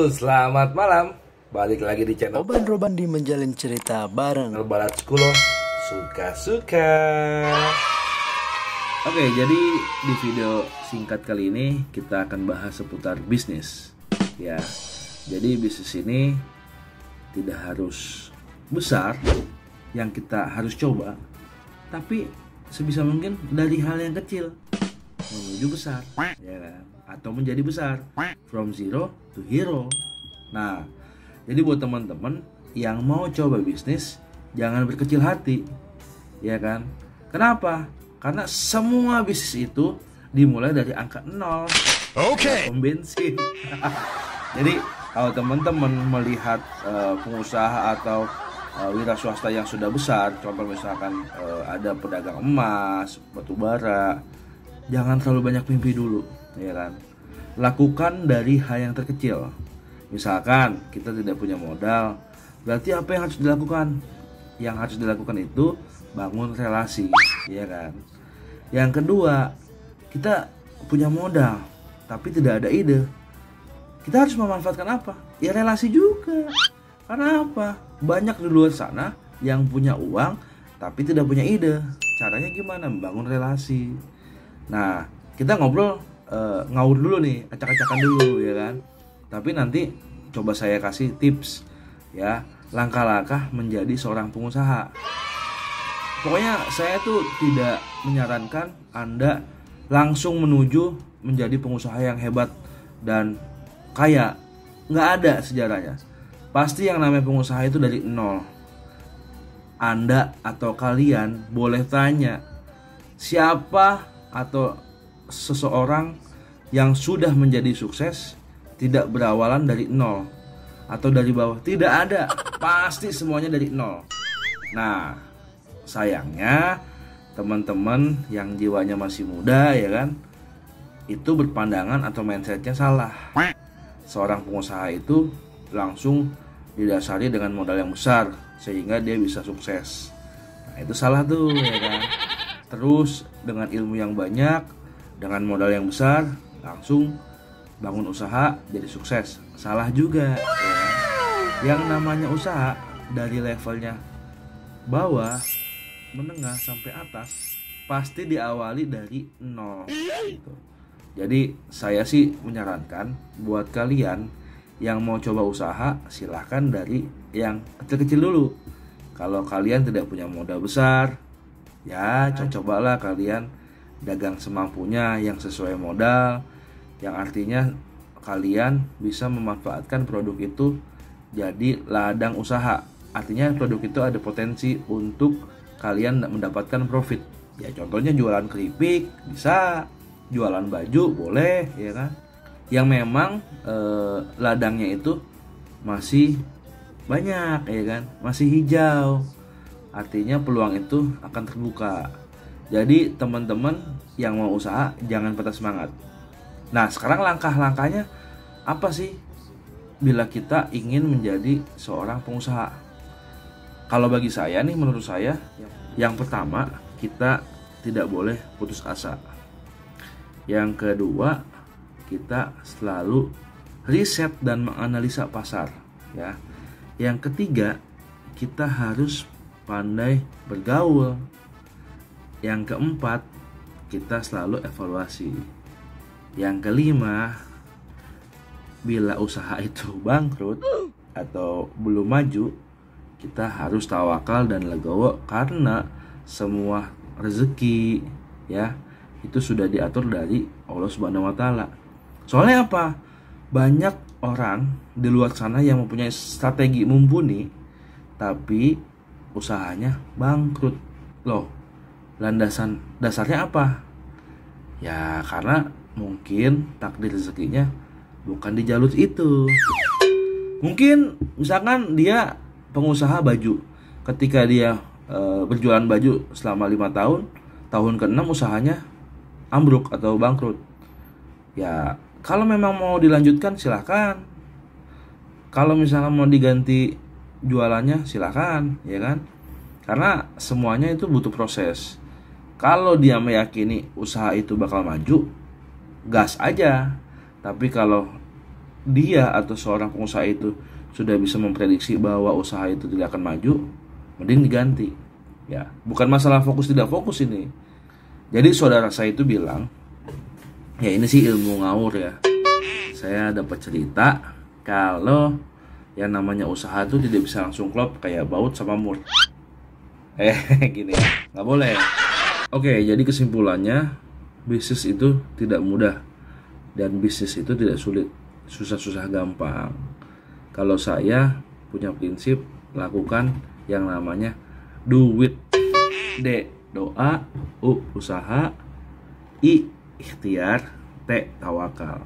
Selamat malam. Balik lagi di channel Roban di menjalin cerita bareng Barat Skulo Suka-suka. Oke, jadi di video singkat kali ini kita akan bahas seputar bisnis. Ya, jadi bisnis ini tidak harus besar yang kita harus coba, tapi sebisa mungkin dari hal yang kecil menuju besar, ya kan? Atau menjadi besar, from zero to hero. Nah, jadi buat teman-teman yang mau coba bisnis, jangan berkecil hati, ya kan? Kenapa? Karena semua bisnis itu dimulai dari angka 0. Oke. Pom bensin. Jadi kalau teman-teman melihat pengusaha atau wira swasta yang sudah besar, contoh misalkan ada pedagang emas, batu bara, jangan terlalu banyak mimpi dulu, ya kan? Lakukan dari hal yang terkecil. Misalkan kita tidak punya modal, berarti apa yang harus dilakukan? Yang harus dilakukan itu bangun relasi, ya kan? Yang kedua, kita punya modal tapi tidak ada ide. Kita harus memanfaatkan apa? Ya relasi juga. Karena apa? Banyak di luar sana yang punya uang tapi tidak punya ide. Caranya gimana? Membangun relasi. Nah, kita ngobrol ngawur dulu nih, acak-acakan dulu, ya kan? Tapi nanti coba saya kasih tips, ya, langkah-langkah menjadi seorang pengusaha. Pokoknya saya tuh tidak menyarankan Anda langsung menuju menjadi pengusaha yang hebat dan kaya. Nggak ada sejarahnya. Pasti yang namanya pengusaha itu dari nol. Anda atau kalian boleh tanya siapa atau seseorang yang sudah menjadi sukses tidak berawalan dari nol atau dari bawah. Tidak ada. Pasti semuanya dari nol. Nah, sayangnya teman-teman yang jiwanya masih muda, ya kan, itu berpandangan atau mindsetnya salah. Seorang pengusaha itu langsung didasari dengan modal yang besar sehingga dia bisa sukses. Nah, itu salah tuh, ya kan. Terus dengan ilmu yang banyak, dengan modal yang besar, langsung bangun usaha jadi sukses. Salah juga, ya kan? Yang namanya usaha dari levelnya bawah, menengah sampai atas pasti diawali dari nol gitu. Jadi saya sih menyarankan buat kalian yang mau coba usaha, silahkan dari yang kecil-kecil dulu. Kalau kalian tidak punya modal besar, ya cobalah kalian dagang semampunya yang sesuai modal, yang artinya kalian bisa memanfaatkan produk itu jadi ladang usaha. Artinya produk itu ada potensi untuk kalian mendapatkan profit. Ya contohnya jualan keripik bisa, jualan baju boleh, ya kan? Yang memang ladangnya itu masih banyak, ya kan? Masih hijau. Artinya peluang itu akan terbuka. Jadi teman-teman yang mau usaha jangan patah semangat. Nah, sekarang langkah-langkahnya apa sih bila kita ingin menjadi seorang pengusaha? Kalau bagi saya nih, menurut saya, yang pertama, kita tidak boleh putus asa. Yang kedua, kita selalu riset dan menganalisa pasar, ya. Yang ketiga, kita harus pandai bergaul. Yang keempat, kita selalu evaluasi. Yang kelima, bila usaha itu bangkrut atau belum maju, kita harus tawakal dan legowo karena semua rezeki, ya, itu sudah diatur dari Allah Subhanahu wa taala. Soalnya apa? Banyak orang di luar sana yang mempunyai strategi mumpuni tapi usahanya bangkrut. Loh, dasarnya apa? Ya karena mungkin takdir rezekinya bukan di jalur itu. Mungkin misalkan dia pengusaha baju, ketika dia berjualan baju selama 5 tahun, tahun ke-6 usahanya ambruk atau bangkrut. Ya kalau memang mau dilanjutkan silahkan. Kalau misalnya mau diganti jualannya silahkan, ya kan? Karena semuanya itu butuh proses. Kalau dia meyakini usaha itu bakal maju, gas aja. Tapi kalau dia atau seorang pengusaha itu sudah bisa memprediksi bahwa usaha itu tidak akan maju, mending diganti. Ya, bukan masalah fokus tidak fokus ini. Jadi saudara saya itu bilang, ya ini sih ilmu ngawur ya. Saya dapat cerita kalau yang namanya usaha itu tidak bisa langsung klop kayak baut sama mur. Gini ya, nggak boleh. Oke, jadi kesimpulannya bisnis itu tidak mudah dan bisnis itu tidak sulit, susah-susah gampang. Kalau saya punya prinsip lakukan yang namanya do it. D doa, U usaha, I ikhtiar, T tawakal.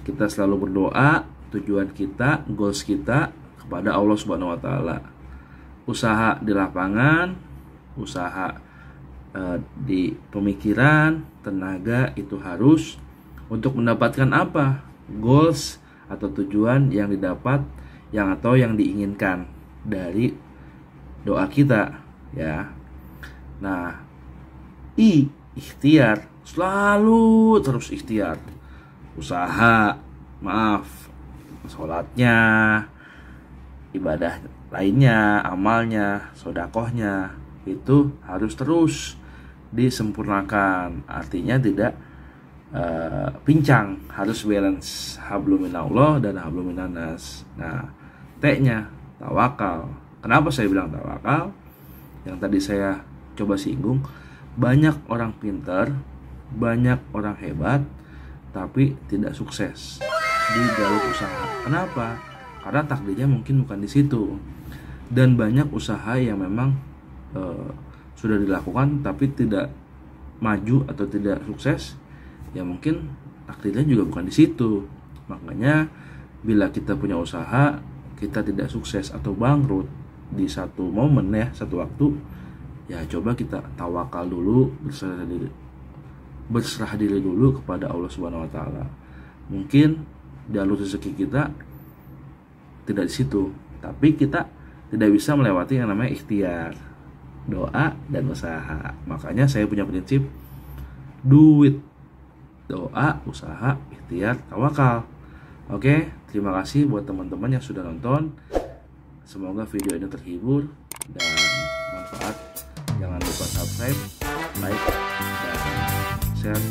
Kita selalu berdoa, tujuan kita, goals kita kepada Allah Subhanahu wa taala. Usaha di lapangan, usaha di pemikiran, tenaga itu harus untuk mendapatkan apa? Goals atau tujuan yang didapat atau yang diinginkan dari doa kita, ya. Nah, I ikhtiar, selalu terus ikhtiar. Usaha, sholatnya, ibadah lainnya, amalnya, sodakohnya itu harus terus disempurnakan. Artinya tidak pincang, harus balance hablum minallah dan hablum minannas. Nah, T-nya tawakal. Kenapa saya bilang tawakal? Yang tadi saya coba singgung, banyak orang pintar, banyak orang hebat, tapi tidak sukses di jalur usaha. Kenapa? Karena takdirnya mungkin bukan di situ. Dan banyak usaha yang memang sudah dilakukan tapi tidak maju atau tidak sukses, ya mungkin takdirnya juga bukan di situ. Makanya bila kita punya usaha, kita tidak sukses atau bangkrut di satu momen, ya satu waktu, ya coba kita tawakal dulu, berserah diri dulu kepada Allah Subhanahu wa taala. Mungkin jalur rezeki kita tidak di situ, tapi kita tidak bisa melewati yang namanya ikhtiar, doa dan usaha. Makanya saya punya prinsip do it. Doa, usaha, ikhtiar, tawakal. Oke, terima kasih buat teman-teman yang sudah nonton. Semoga video ini terhibur dan manfaat. Jangan lupa subscribe, like, dan share.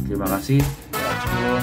Terima kasih. Terima kasih.